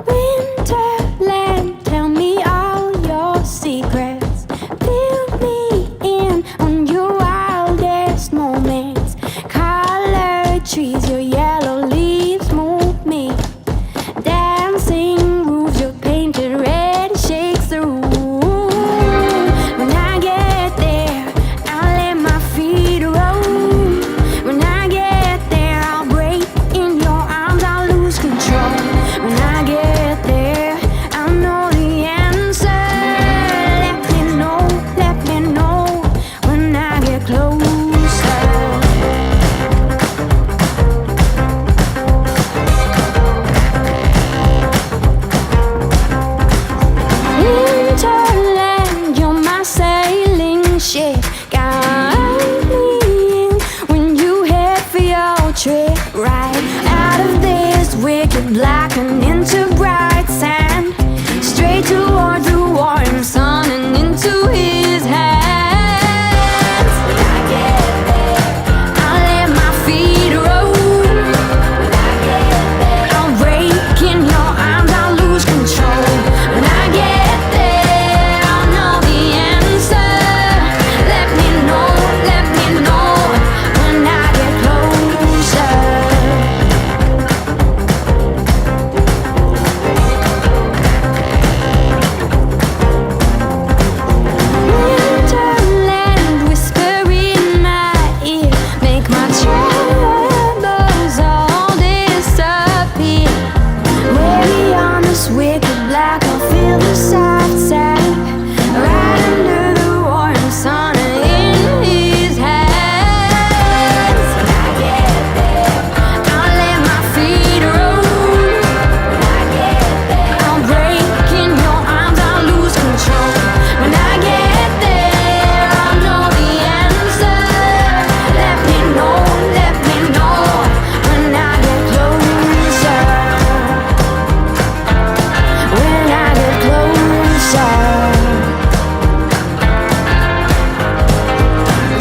Winterland, tell me all your secrets. Fill me in on your wildest moments. Colored trees, your yellow leaves move me. Dancing roofs, your painted red shakes the room. When I get there, I'll let my feet roam. When I get there, I'll break in your arms, I'll lose control. When I get there, I'll know the answer. Let me know when I get closer. Winterland, you're my sailing ship. Guide me in when you head for your trip. Right out of this wicked black and into bright sand. Straight toward the warm sun and into his hands. When I get there, I'll let my feet roll. When I get there, I'll break in your arms, I'll lose control. When I get there, I'll know the answer. Let me know when I get closer. Winterland, whisper in my ear, make my troubles all disappear. Way beyond this wicked black, I'll feel the soft sand. Right under the warm sun and in his hands. When I get there, I'll let my feet roll. When I get there, I'll break in your arms, I'll lose control. When I get there, I'll know the answer. Let me know when I get closer. When I get closer.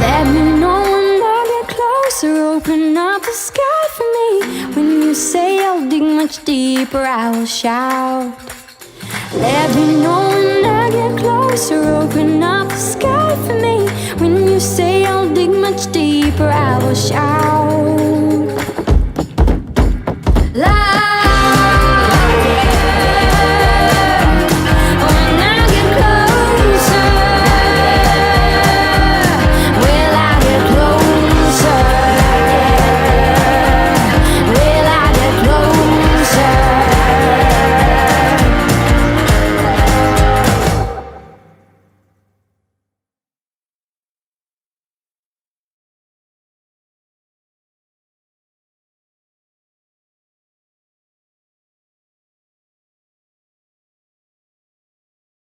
Let me know when I get closer. Open up the sky for me. When you say I'll dig much deeper, I will shout. Let me know when I get closer. Open up the sky for me. When you say I'll dig much deeper, I will shout.